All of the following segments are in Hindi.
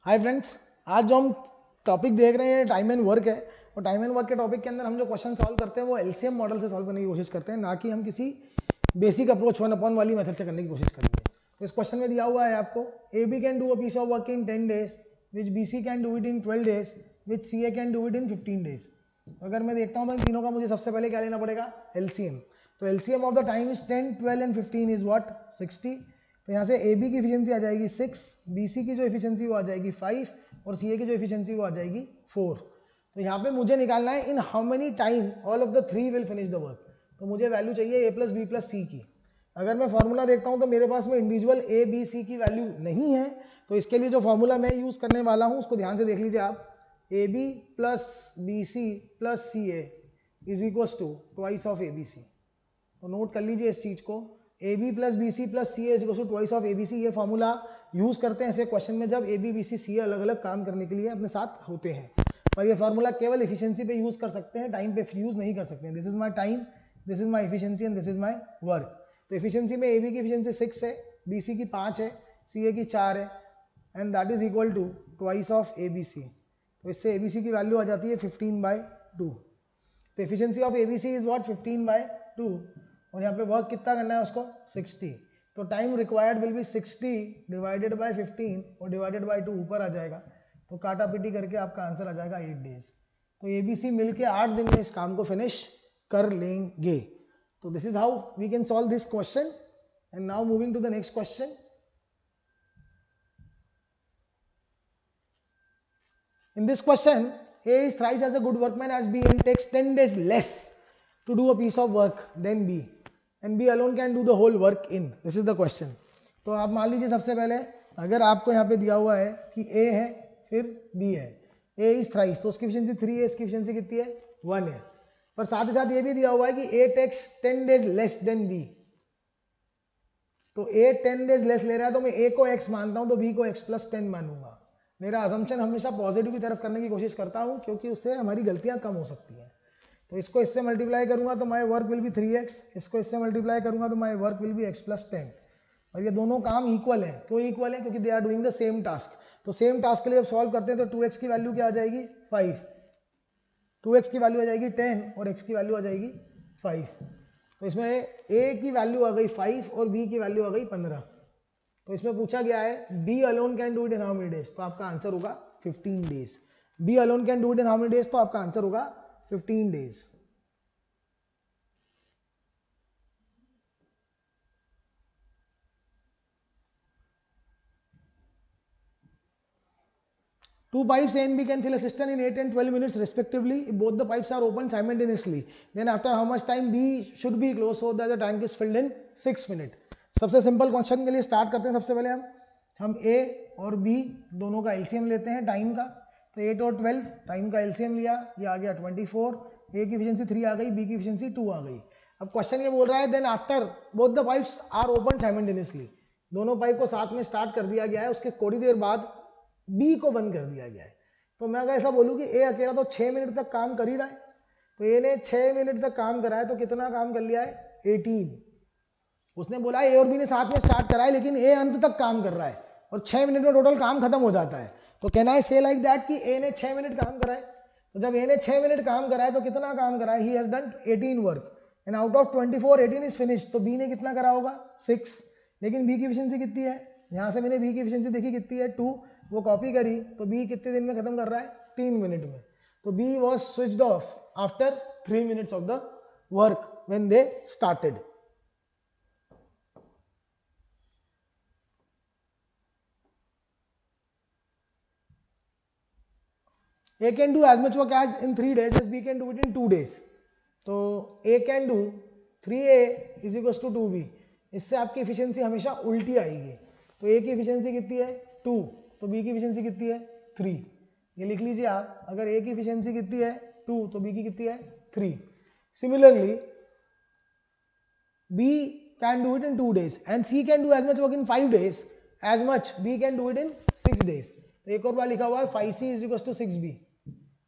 हाय फ्रेंड्स, आज जो हम टॉपिक देख रहे हैं टाइम एंड वर्क है। और टाइम एंड वर्क के टॉपिक के अंदर हम जो क्वेश्चन सॉल्व करते हैं वो एलसीएम मॉडल से सॉल्व करने की कोशिश करते हैं, ना कि हम किसी बेसिक अप्रोच 1 upon वाली मेथड से करने की कोशिश करेंगे। तो इस क्वेश्चन में दिया हुआ है आपको A B can do a piece of work in 10 days, which B C can do it in 12 days, which C A can do it in 15 days। अगर मैं देखता हूँ तो इन तीनों का मुझे सबसे पहले क्या लेना पड़ेगा, एलसीएम। तो LCM of the time is 10, 12 and 15 is what, 60। तो यहाँ से ए बी की इफिशियंसी आ जाएगी 6, बी सी की जो इफिशियंसी वो आ जाएगी 5 और सी ए की जो इफिशियंसी वो आ जाएगी 4। तो यहाँ पे मुझे निकालना है in how many time all of the 3 will finish the work. तो मुझे वैल्यू चाहिए ए प्लस बी प्लस सी की। अगर मैं फॉर्मूला देखता हूँ तो मेरे पास में इंडिविजुअल ए बी सी की वैल्यू नहीं है। तो इसके लिए जो फॉर्मूला मैं यूज करने वाला हूँ उसको ध्यान से देख लीजिए आप। A B plus B C plus C A is equal to twice of A B C. तो नोट कर लीजिए इस चीज को, A B plus B C plus C A is equal to twice of A B C. ये फॉर्मूला यूज करते हैं ऐसे क्वेश्चन में जब ए बी बी सी सी ए अलग अलग काम करने के लिए अपने साथ होते हैं। पर ये फॉर्मूला केवल एफिशिएंसी पे यूज कर सकते हैं, टाइम पे यूज नहीं कर सकते हैं। This is my time, this is my efficiency and this is my work. तो एफिशिएंसी में ए बी की एफिशिएंसी 6 है, बी सी की 5 है, सी ए की 4 है, and that is equal to twice of A B C. तो इससे ए बी सी की वैल्यू आ जाती है 15/2। तो efficiency of A B C is what, 15/2। और यहाँ पे वर्क कितना करना है उसको, 60। तो time required will be 60 divided by 15 और डिवाइडेड बाय 2 ऊपर आ जाएगा। तो काटा पीटी करके आपका आंसर आ जाएगा 8 days। तो एबीसी मिलके 8 दिन में इस काम को फिनिश कर लेंगे। तो this is how we can solve this question. And now moving to the next question. In this question, A is thrice as a good workman as B and takes 10 days less to do a piece of work than B, and B alone can do the whole work in. This is the question. तो आप मान लीजिए सबसे पहले अगर आपको यहाँ पे दिया हुआ है कि A है फिर B है, A is thrice, तो उसकी एफिशिएंसी 3 है, इसकी एफिशिएंसी कितनी है, 1 है। पर साथ ही साथ ये भी दिया हुआ है कि A takes 10 days less than B। तो A 10 days लेस ले रहा है तो मैं A को X मानता हूं तो B को X + 10 मानूंगा। मेरा असम्पशन हमेशा पॉजिटिव की तरफ करने की कोशिश करता हूं क्योंकि उससे हमारी गलतियां कम हो सकती हैं। तो इसको इससे मल्टीप्लाई करूंगा तो my work will be 3x, इसको इससे मल्टीप्लाई करूंगा तो my work will be x + 10। और ये दोनों काम इक्वल है। क्यों इक्वल है, क्योंकि they are doing the same task. तो सेम टास्क के लिए जब सॉल्व करते हैं तो 2x की वैल्यू क्या आ जाएगी, 5, 2x की वैल्यू आ जाएगी 10 और x की वैल्यू आ जाएगी 5। तो इसमें a की वैल्यू आ गई 5 और b की वैल्यू आ गई 15। तो इसमें पूछा गया है B alone can do it in how many days, तो आपका आंसर होगा 15 days. B alone can do it in how many days, तो आपका आंसर होगा 15 days. Two pipes A and B can fill a cistern in 8 and 12 minutes respectively if both the pipes are open simultaneously. Then after how much time B should be closed so that the tank is filled in 6 minutes. सबसे सिंपल क्वेश्चन के लिए स्टार्ट करते हैं। सबसे पहले हम A और B दोनों का एलसीएम लेते हैं टाइम का। तो 8 और 12 टाइम का एलसीएम लिया, ये आ गया 24। A की एफिशिएंसी 3 आ गई, B की एफिशिएंसी 2 आ गई। अब क्वेश्चन ये बोल रहा है then after both the pipes are open simultaneously, दोनों पाइप को साथ में स्टार्ट कर दिया गया है, उसके थोड़ी देर बाद बी को बंद कर दिया गया है। तो मैं अगर ऐसा बोलूं कि ए अकेला तो 6 मिनट तक काम कर ही रहा है, तो ए ने 6 मिनट तक काम करा है, तो कितना काम कर लिया है, 18। उसने बोला ए और बी ने साथ में स्टार्ट करा है लेकिन ए अंत तक काम कर रहा है और 6 मिनट में टोटल काम खत्म हो जाता है। तो कैन आई से लाइक दैट कि ए ने 6 मिनट काम करा है। तो जब ए ने 6 मिनट काम करा है तो कितना काम करा है, he has done 18 work and out of 24 18 is finish. तो बी ने कितना करा होगा, 6। लेकिन बी की एफिशिएंसी कितनी है, यहां से मैंने बी की एफिशिएंसी देखी कितनी है, 2, वो कॉपी करी तो बी कितने दिन में खत्म कर रहा है, 3 मिनट में। तो B was switched off after 3 minutes of the work when they started. A can do as much work as in 3 days as B can do it in 2 days. तो A can do 3A is equals to 2B। इससे आपकी एफिशिएंसी हमेशा उल्टी आएगी। तो A की एफिशिएंसी कितनी है, 2, तो B की एफिशिएंसी कितनी है, 3। ये लिख लीजिए आप, अगर A की एफिशिएंसी कितनी है 2 तो B की कितनी है, 3। Similarly B can do it in 2 days and C can do as much work in 5 days as much B can do it in 6 days। तो एक और बार लिखा हुआ है 5C is equals to 6B।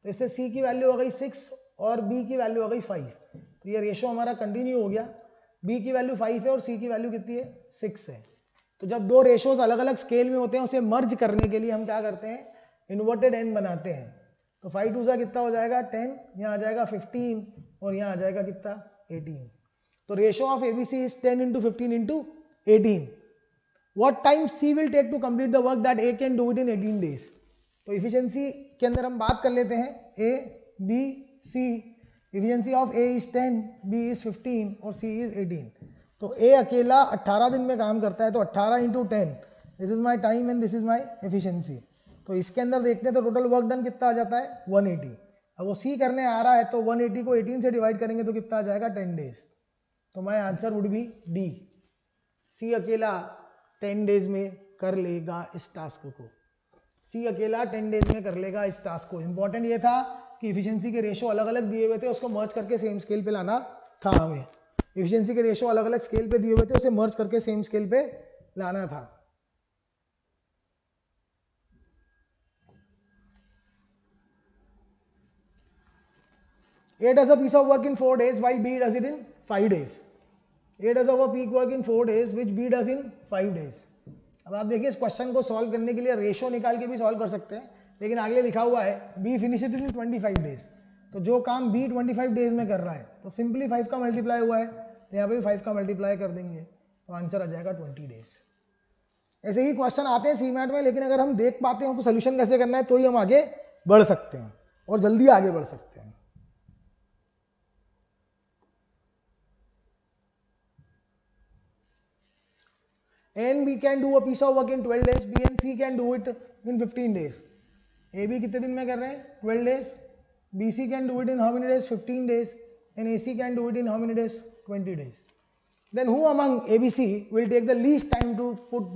तो इससे C की वैल्यू हो गई 6 और B की वैल्यू हो गई 5। तो ये रेशो हमारा कंटिन्यू हो गया, B की वैल्यू 5 है और C की वैल्यू कितनी है, 6 है। तो जब दो रेशोज अलग अलग स्केल में होते हैं उसे मर्ज करने के लिए हम क्या करते हैं, इन्वर्टेड एन बनाते हैं। तो 5 2 कितना हो जाएगा 10, यहाँ आ जाएगा 15 और यहाँ आ जाएगा कितना 18। तो ratio of ABC is 10 into 15 into 18। What time C will take to complete the work that A can do it in 18 days। तो इफिशियंसी के अंदर हम बात कर लेते हैं, A B C, efficiency of A is 10, B is 15 और सी इज 18। तो ए अकेला 18 दिन में काम करता है, तो 18 into 10, this is my time and this is my efficiency. तो इसके अंदर देखते हैं तो टोटल वर्क डन कितना आ जाता है 180। अब वो सी करने आ रहा है तो 180 को 18 से डिवाइड करेंगे तो कितना आ जाएगा 10 days। तो my answer would be D, C अकेला 10 days में कर लेगा इस टास्क को। सी अकेला 10 days में कर लेगा इस टास्क को। इंपॉर्टेंट ये था कि इफिशियंसी के रेशो अलग अलग दिए हुए थे, उसको मर्ज करके सेम स्केल पे लाना था हमें। इफिशियंसी के रेशो अलग अलग स्केल पे दिए हुए थे, उसे मर्ज करके सेम स्केल पे लाना था। A does a piece of work in 4 days while B does it in 5 days. A does a peak work in 4 days which B does in 5 days. अब आप देखिए इस क्वेश्चन को सॉल्व करने के लिए रेशो निकाल के भी सॉल्व कर सकते हैं, लेकिन आगे लिखा हुआ है B finishes it in 25 days। तो जो काम B 25 days में कर रहा है तो सिंपली 5 का मल्टीप्लाई हुआ है, तो यहाँ पे भी 5 का मल्टीप्लाई कर देंगे तो आंसर आ जाएगा 20 days। ऐसे ही क्वेश्चन आते हैं सीमैट में, लेकिन अगर हम देख पाते हैं तो सोल्यूशन कैसे करना है तो ही हम आगे बढ़ सकते हैं और जल्दी आगे बढ़ सकते हैं। A and B can do a piece of work in 12 days, B and C can do it in 15 days। A B कितने दिन में कर रहे हैं 12 days, B C can do it in how many days 15 days and A C can do it in how many days 20 days। Then who among A B C will take the least time to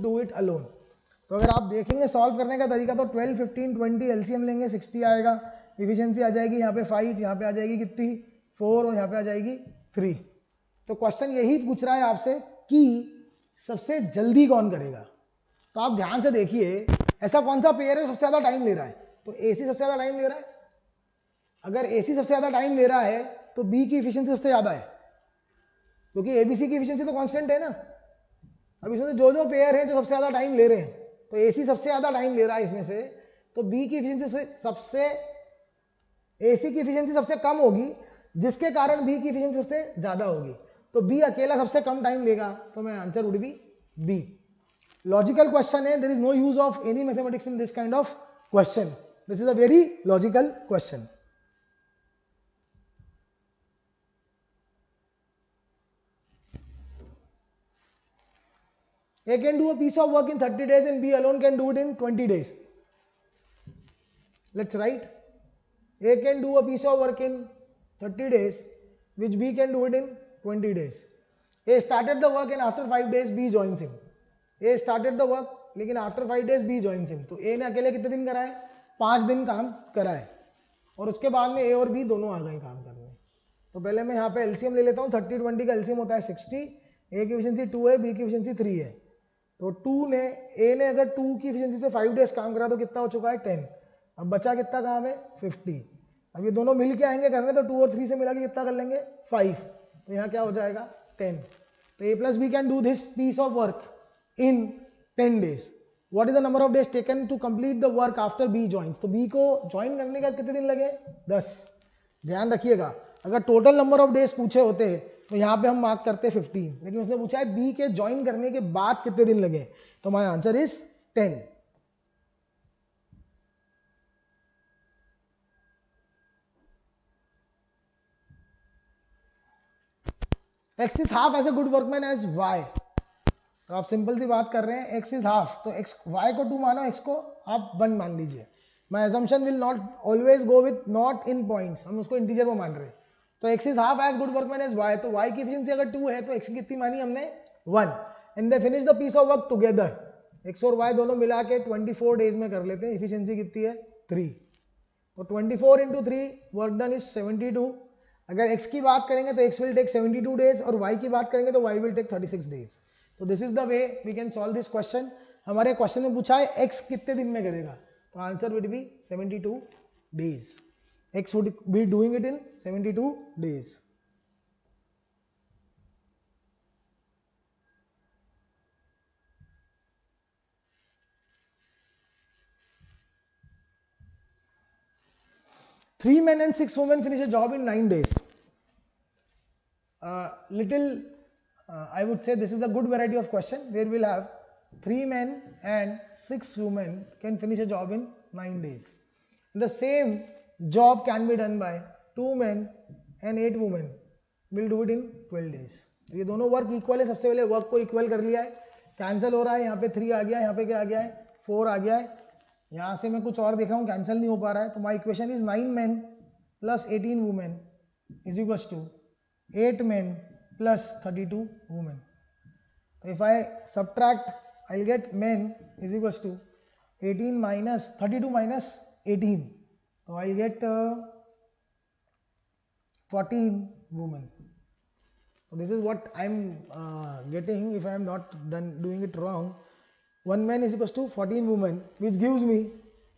do it alone। तो अगर आप देखेंगे सॉल्व करने का तरीका तो 12 15 20 एलसीएम लेंगे 60 आएगा, इफिशियंसी आ जाएगी यहाँ पे 5, यहाँ पे आ जाएगी कितनी 4 और यहाँ पे आ जाएगी 3। तो क्वेश्चन यही पूछ रहा है आपसे कि सबसे जल्दी कौन करेगा। तो आप ध्यान से देखिए ऐसा कौन सा पेयर है सबसे ज्यादा टाइम ले रहा है, तो एसी सबसे ज्यादा टाइम ले रहा है। अगर एसी सबसे ज्यादा टाइम ले रहा है तो बी की इफिशियंसी सबसे ज्यादा है, क्योंकि एबीसी की इफिशियंसी तो कांस्टेंट है ना। अब इसमें जो जो पेयर है जो सबसे ज्यादा टाइम ले रहे हैं, तो एसी सबसे ज्यादा टाइम ले रहा है इसमें से, तो बी की इफिशियंसी सबसे एसी की इफिशियंसी सबसे कम होगी, जिसके कारण बी की इफिशियंसी सबसे ज्यादा होगी। तो बी अकेला सबसे कम टाइम लेगा, तो मैं answer would be B. Logical question है, there is no use of any mathematics in this kind of question. This is a very logical question. A can do a piece of work in 30 days and B alone can do it in 20 days. Let's write. A can do a piece of work in 30 days which B can do it in 20 days. A started the work and after 5 days B joins him. A started the work लेकिन after 5 days B joins him. तो A ने अकेले कितने दिन करा है 5 दिन काम करा है, और उसके बाद में A और B दोनों आ गए काम करने। तो पहले मैं यहाँ पे एलसीएम ले लेता हूँ, 30 20 का एलसीएम होता है 60। A की एफिशिएंसी 2 है, B की एफिशिएंसी 3 है। तो A ने अगर 2 की एफिशिएंसी से 5 डेज काम करा तो कितना हो चुका है 10। अब बचा कितना काम है 50। अब ये दोनों मिल के आएंगे करने, तो 2 और 3 से मिला के कितना कर लेंगे 5। तो यहाँ क्या हो जाएगा 10। तो A plus B can do this piece of work in 10 days। What is the number of days taken to complete the work after B joins. तो बी को ज्वाइन करने का कितने दिन लगे 10। ध्यान रखिएगा अगर टोटल नंबर ऑफ डेज पूछे होते तो यहाँ पे हम मार्क करते 15, लेकिन उसने पूछा है बी के ज्वाइन करने के बाद कितने दिन लगे, तो my answer is 10। X is half as a good workman as Y. तो आप सिंपल सी बात कर रहे हैं, एक्स इज हाफ, तो एक्स वाई को 2 मानो, एक्स को आप 1 मान लीजिए। My assumption will not always go with not in points, हम उसको इंटीजर में मान रहे हैं। तो x is half as good workman as y, तो y की एफिशिएंसी अगर 2 है तो x की कितनी मानी हमने 1। And they finish the piece of work together. x और y दोनों मिला के 24 डेज में कर लेते हैं, एफिशिएंसी कितनी है 3। तो 24 into 3 वर्क डन इज 72। अगर x की बात करेंगे तो x विल टेक 72 डेज और y की बात करेंगे तो y विल टेक 36 डेज। तो this is the way we can solve this question. हमारे क्वेश्चन में पूछा है x कितने दिन में करेगा, तो answer will be 72 days. X would be doing it in 72 days. 3 men and 6 women finish a job in 9 days. I would say this is a good variety of question where we'll have 3 men and 6 women can finish a job in 9 days. The same job can be done by 2 men and 8 women. We'll do it in 12 days. ये दोनों वर्क इक्वल है. सबसे पहले वर्क को इक्वल कर लिया है, कैंसिल हो रहा है. यहाँ पे 3 आ गया है, यहाँ पे क्या आ गया है, 4 आ गया है. यहाँ से मैं कुछ और देख रहा हूँ, कैंसिल नहीं हो पा रहा है. तो my equation is 9 men plus 18 women is equals to 8 men plus 32 women. If I subtract, I'll get men is equals to 18 minus 32 minus 18. So I'll get 14 women. So this is what I'm getting if I am not doing it wrong. 1 man is equals to 14 women, which gives me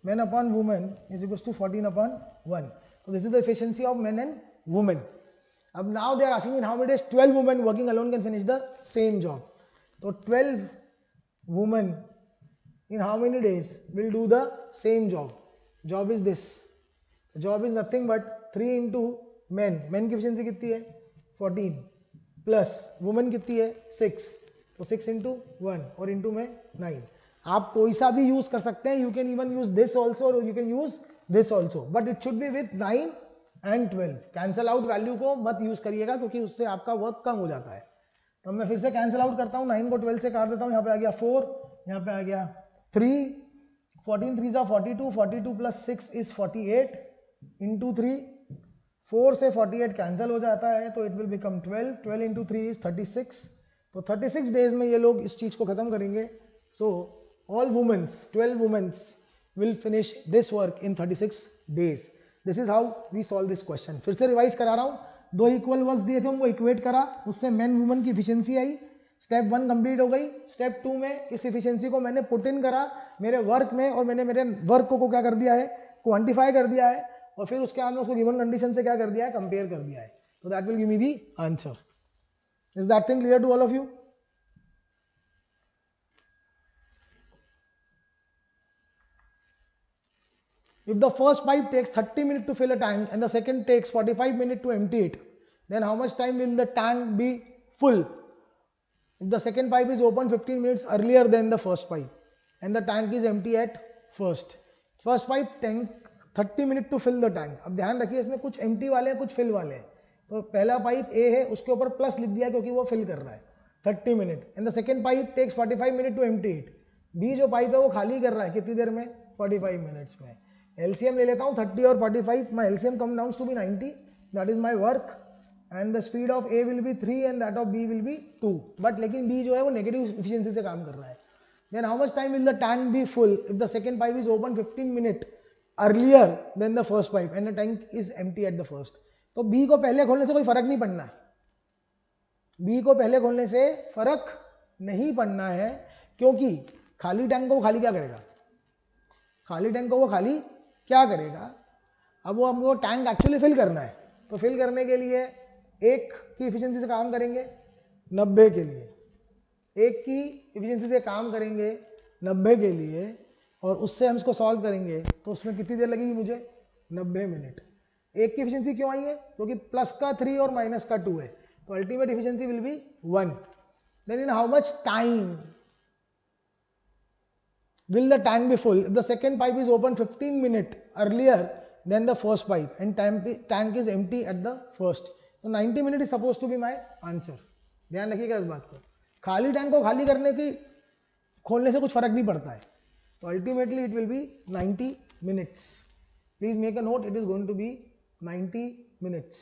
men upon women is equals to 14 upon 1. So this is the efficiency of men and women. Now they are asking in how many days 12 women working alone can finish the same job. So 12 women in how many days will do the same job? Job is this. The job is nothing but 3 into men. Men की efficiency कितनी है? 14 plus women कितनी है? 6. तो 6 into 1 और into में 9. आप कोई सा भी यूज कर सकते हैं. You can even use this also or you can use this also. But it should be with 9 and 12. Cancel out value को मत यूज करिएगा क्योंकि उससे आपका वर्क कम हो जाता है. तो मैं फिर से कैंसल आउट करता हूँ. 9 को 12 से काट देता हूँ. यहाँ पे आ गया 4, यहाँ पे आ गया 3, 14 3 जा 42, 42 plus 6 is 48 into 3. 4 से 48 कैंसिल हो जाता है तो it will become 12. 12 into 3 is 36. तो 36 डेज में ये लोग इस चीज को खत्म करेंगे. So all womens 12 womens will finish this work in 36 days. This is how we solve this question. फिर से रिवाइज करा रहा हूँ. 2 इक्वल वर्क्स दिए थे, उनको इक्वेट करा, उससे मेन वुमेन की एफिशिएंसी आई. स्टेप 1 कंप्लीट हो गई. स्टेप 2 में इस एफिशिएंसी को मैंने पुट इन करा मेरे वर्क में और मैंने मेरे वर्क को क्या कर दिया है, क्वांटिफाई कर दिया है और फिर उसके बाद में उसको गिवन कंडीशन से क्या कर दिया है, कंपेयर कर दिया है. तो that will give me the answer. Is that thing clear to all of you? If the first pipe takes 30 minutes to fill a tank and the second takes 45 minutes to empty it, then how much time will the tank be full? If the second pipe is opened 15 minutes earlier than the first pipe and the tank is empty at first pipe tank 30 minutes to fill the tank. अब ध्यान रखिए इसमें कुछ empty वाले हैं, कुछ fill वाले हैं. तो पहला पाइप A है, उसके ऊपर प्लस लिख दिया क्योंकि वो fill कर रहा है 30 minute. And the second pipe takes 45 minute to empty it. B जो पाइप है वो खाली कर रहा है कितनी देर में, 45 मिनट्स में. LCM ले लेता हूँ 30 और 45. My LCM come down to be 90. That is my work and the speed of A will be 3 and that of B will be 2. But लेकिन B जो है वो नेगेटिव एफिशिएंसी से काम कर रहा है. Then how much time will the tank be full if the second pipe is open 15 minute earlier than the first pipe and the tank is empty at the first. तो B को पहले खोलने से कोई फर्क नहीं पड़ना है. B को पहले खोलने से फर्क नहीं पड़ना है क्योंकि खाली टैंक को वो खाली क्या करेगा, खाली टैंक को वो खाली क्या करेगा. अब वो हमको टैंक एक्चुअली फिल करना है. तो फिल करने के लिए 1 की एफिशिएंसी से काम करेंगे 90 के लिए, 1 की एफिशिएंसी से काम करेंगे 90 के लिए और उससे हम इसको सॉल्व करेंगे तो उसमें कितनी देर लगेगी मुझे, 90 मिनट. 1 की एफिशिएंसी क्यों आई है, क्योंकि प्लस का 3 और माइनस का 2 है. तो ultimate efficiency will be 1. Then in how much time will the tank be full if the second pipe is open 15 minutes earlier than the first pipe and tank is empty at the first. So 90 minutes is supposed to be my answer. ध्यान रखिएगा इस बात को. खाली टैंक को खाली करने की खोलने से कुछ फर्क नहीं पड़ता है. तो ultimately it will be 90 minutes. Please make a note, it is going to be 90 minutes.